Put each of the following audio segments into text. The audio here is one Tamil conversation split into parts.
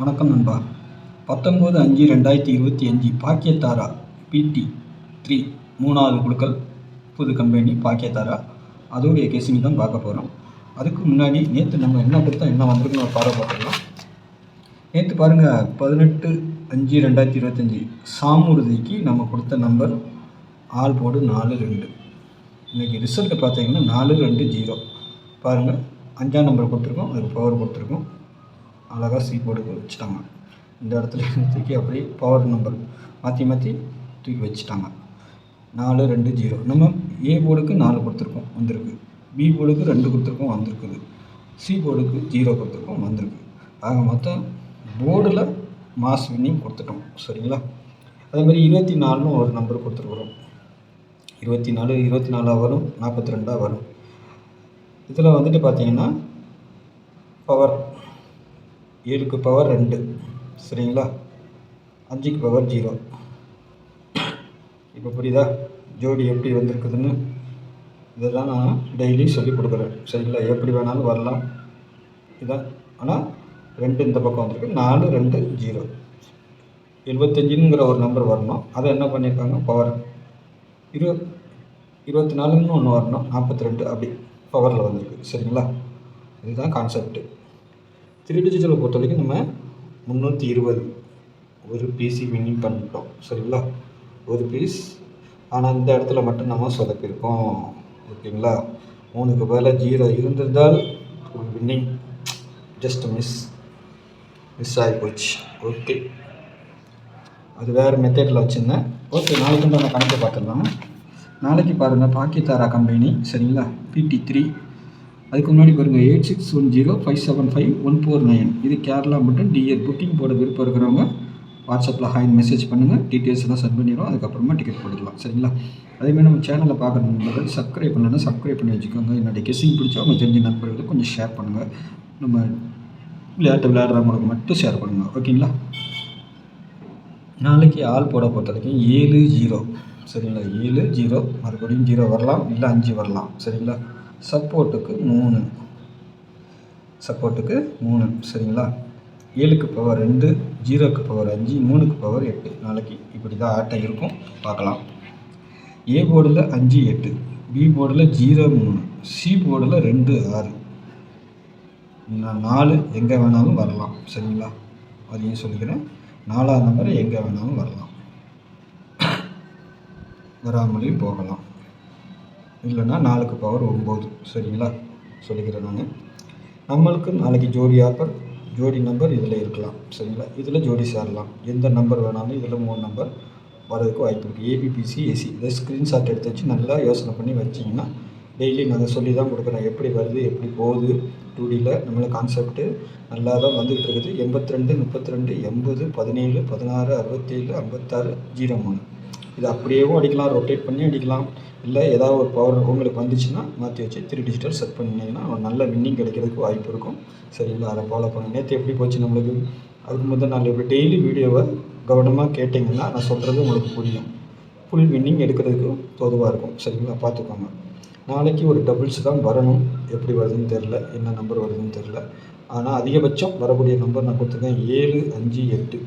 வணக்கம் நண்பா. 19/5/2025 பாக்கியத்தாரா PT3 3வது குழுக்கள் புது கம்பெனி பாக்கியத்தாரா அதோடைய கேசிங் தான் பார்க்க போகிறோம். அதுக்கு முன்னாடி நேற்று நம்ம என்ன கொடுத்தா என்ன வந்திருக்குன்னு ஒரு பார்த்துக்கலாம். நேற்று பாருங்கள் 18/5/2025 சாமுருதிக்கு நம்ம கொடுத்த நம்பர் ஆல் போர்டு 4-2. இன்றைக்கி ரிசல்ட்டு பார்த்தீங்கன்னா 4-2-0 பாருங்கள். 5ஆம் நம்பர் கொடுத்துருக்கோம், அதுக்கு பவர் கொடுத்துருக்கோம். அழகாக சி போர்டுக்கு வச்சுட்டாங்க. இந்த இடத்துல தூக்கி அப்படியே பவர் நம்பர் மாற்றி தூக்கி வச்சுட்டாங்க. 4-2-0. நம்ம ஏ போர்டுக்கு 4 கொடுத்துருக்கோம், வந்திருக்கு. பி போர்டுக்கு 2 கொடுத்துருக்கோம், வந்திருக்குது. சி போர்டுக்கு 0 கொடுத்துருக்கோம், வந்திருக்கு. ஆக மொத்தம் போர்டில் மாஸ் வின்னிங் கொடுத்துட்டோம். சரிங்களா? அதேமாதிரி 24ன்னு ஒரு நம்பர் கொடுத்துருக்குறோம். 24 வரும், 42 வரும். இதில் வந்துட்டு பார்த்தீங்கன்னா பவர் 7க்கு பவர் 2. சரிங்களா? 5க்கு பவர் 0. இப்போ புரியுதா ஜோடி எப்படி வந்திருக்குதுன்னு? இதெல்லாம் நான் டெய்லி சொல்லிக் கொடுக்குறேன். சரிங்களா? எப்படி வேணாலும் வரலாம். இதான் ஆனால் 2 இந்த பக்கம் வந்திருக்கு. 4-2-0. 75ங்கிற ஒரு நம்பர் வரணும். அதை என்ன பண்ணியிருக்காங்க, பவர் 24ன்னு ஒன்று வரணும், 42 அப்படி பவரில் வந்திருக்கு. சரிங்களா? இதுதான் கான்செப்ட்டு. 3 டிஜிட்டலை பொறுத்த வரைக்கும் நம்ம 320 ஒரு பிசி வின்னிங் பண்ணிட்டோம். சரிங்களா? ஒரு பீஸ். ஆனால் இந்த இடத்துல மட்டும் நம்ம சொதப்பியிருக்கோம். ஓகேங்களா? 3க்கு பதிலாக 0 இருந்திருந்தால் ஒரு வின்னிங் ஜஸ்ட் மிஸ் ஆகி போச்சு. ஓகே, அது வேறு மெத்தடில் வச்சுருந்தேன். ஓகே, நாளைக்கு நான் கணக்கை பார்த்துடலாம். நாளைக்கு பாருங்கள் பாக்கியத்தாரா கம்பெனி. சரிங்களா? PT3. அதுக்கு முன்னாடி பாருங்கள் 8610575149. இது கேரளா மட்டும் டிஎர். புக்கிங் போட விருப்பம் இருக்கிறவங்க வாட்ஸ்அப்பில் ஹாய் மெசேஜ் பண்ணுங்கள். டீட்டெயில்ஸ் எல்லாம் சென்ட் பண்ணிடுவோம். அதுக்கப்புறமா டிக்கெட் போட்டுக்கலாம். சரிங்களா? அதேமாதிரி நம்ம சேனலில் பார்க்குற நண்பர்கள் சப்ஸ்கிரைப் பண்ணலன்னா சப்ஸ்கிரைப் பண்ணி வச்சுக்கோங்க. என்னுடைய கெஸ்ஸிங் பிடிச்சா அவங்க தெரிஞ்ச நண்பர்களுக்கு கொஞ்சம் ஷேர் பண்ணுங்கள். நம்ம விளையாடுறவங்களுக்கு மட்டும் ஷேர் பண்ணுங்கள். ஓகேங்களா? நாளைக்கு ஆள் போட பொறுத்த வரைக்கும் 7-0. சரிங்களா? 7-0 மறுபடியும் 0 வரலாம், இல்லை 5 வரலாம். சரிங்களா? சப்போர்ட்டுக்கு 3. சரிங்களா? 7க்கு பவர் 2, 0க்கு பவர் 5, 3க்கு பவர் 8. நாளைக்கு இப்படி தான் ஆட்டம் இருக்கும், பார்க்கலாம். ஏ போர்டில் 5-8, பி போர்டில் 0-3, சி போர்டில் 2-6. 4 எங்கே வேணாலும் வரலாம். சரிங்களா? அதையும் சொல்லிக்கிறேன். 4ஆம் நம்பர் எங்கே வேணாலும் வரலாம், வராமலையும் போகலாம். இல்லைன்னா 4க்கு பவர் 9. சரிங்களா? சொல்லிக்கிறேன் நான். நம்மளுக்கு நாளைக்கு ஜோடி ஆஃபர், ஜோடி நம்பர் இதில் இருக்கலாம். சரிங்களா? இதில் ஜோடி சேரலாம். எந்த நம்பர் வேணாலும் இதில் 3 நம்பர் வரதுக்கு வாய்ப்பு இருக்குது. ஏபிபிசி ஏசி இதை ஸ்க்ரீன்ஷாட் எடுத்து வச்சு நல்லா யோசனை பண்ணி வச்சிங்கன்னா டெய்லி நாங்கள் சொல்லி தான் கொடுக்குறேன். எப்படி வருது, எப்படி போகுது. 2Dயில் நம்மளை கான்செப்ட்டு நல்லா தான் வந்துக்கிட்டு இருக்குது. 82 32 80 17 16 67 56 03. இது அப்படியேவும் அடிக்கலாம், ரொட்டேட் பண்ணி அடிக்கலாம். இல்லை ஏதாவது ஒரு பவர் உங்களுக்கு வந்துச்சுன்னா மாற்றி வச்சு 3 டிஜிட்டல் செட் பண்ணிங்கன்னா ஒரு நல்ல வின்னிங் கிடைக்கிறதுக்கு வாய்ப்பு இருக்கும். சரிங்களா? அதை ஃபாலோ பண்ணுங்கள். நேற்று எப்படி போச்சு நம்மளுக்கு, அதுக்கு முதல் நாள் எப்படி டெய்லி வீடியோவை கவனமாக கேட்டிங்கன்னா நான் சொல்கிறது உங்களுக்கு புரியும். ஃபுல் வின்னிங் எடுக்கிறதுக்கு தோதுவாக இருக்கும். சரிங்களா? பார்த்துக்கோங்க. நாளைக்கு ஒரு டபுள்ஸ் தான் வரணும். எப்படி வருதுன்னு தெரில, என்ன நம்பர் வருதுன்னு தெரில. ஆனால் அதிகபட்சம் வரக்கூடிய நம்பர் நான் கொடுத்துருக்கேன் 7 5 8.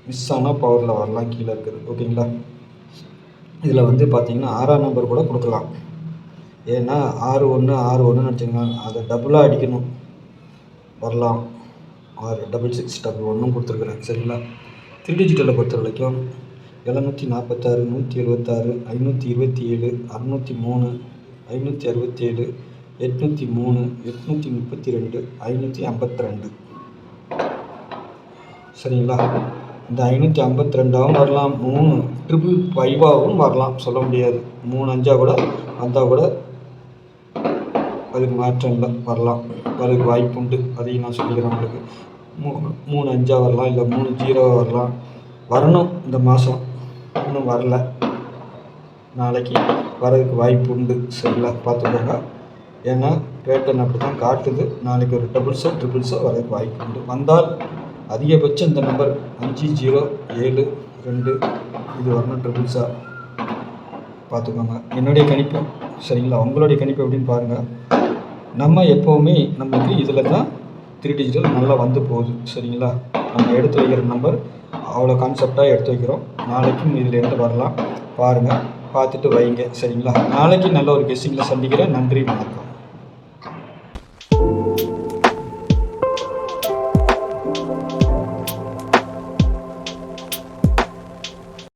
மிஸ் ஆனால் பவரில் வரலாம், கீழே இருக்குது. ஓகேங்களா? இதில் வந்து பார்த்திங்கன்னா 6ஆம் நம்பர் கூட கொடுக்கலாம். ஏன்னா 6-1 நினச்சிங்கன்னா அதை டபுளாக அடிக்கணும், வரலாம். 6-6-6-1 கொடுத்துருக்குறேன். சரிங்களா? 3 டிஜிட்டலை பொறுத்த வரைக்கும் 746 176 527 603 567 803 832 552. சரிங்களா? இந்த 552ஆகவும் வரலாம், 3-555ஆகவும் வரலாம். சொல்ல முடியாது. 3-5 கூட வந்தால் கூட அதுக்கு மாற்றம் இல்லை, வரலாம். அதுக்கு வாய்ப்பு உண்டு. அதையும் நான் சொல்லிக்கிறேன் உங்களுக்கு. 3-5 வரலாம், இல்லை 3-0 வரலாம். வரணும். இந்த மாதம் இன்னும் வரல, நாளைக்கு வரதுக்கு வாய்ப்பு உண்டு. சரிங்களா? பார்த்துக்கோங்க. ஏன்னா பேட்டர்ன் அப்படி தான் காட்டுது. நாளைக்கு ஒரு டபுள்ஸோ ட்ரிபிள்ஸோ வரதுக்கு வாய்ப்பு உண்டு. வந்தால் அதிகபட்சம் இந்த நம்பர் 5-0-7-2 இது வரணும், ட்ரிபிள்ஸாக பார்த்துக்கோங்க. என்னுடைய கணிப்பு. சரிங்களா? உங்களுடைய கணிப்பு எப்படின்னு பாருங்கள். நம்ம எப்போவுமே நமக்கு இதில் தான் 3 டிஜிட்டல் நல்லா வந்து போகுது. சரிங்களா? நம்ம எடுத்து வைக்கிற நம்பர் அவ்வளோ கான்செப்டாக எடுத்து வைக்கிறோம். நாளைக்கும் இதிலேருந்து வரலாம், பாருங்கள், பார்த்துட்டு வைங்க. சரிங்களா? நாளைக்கு நல்ல ஒரு கெஸ்ஸிங்கில் சந்திக்கிறேன். நன்றி, வணக்கம்.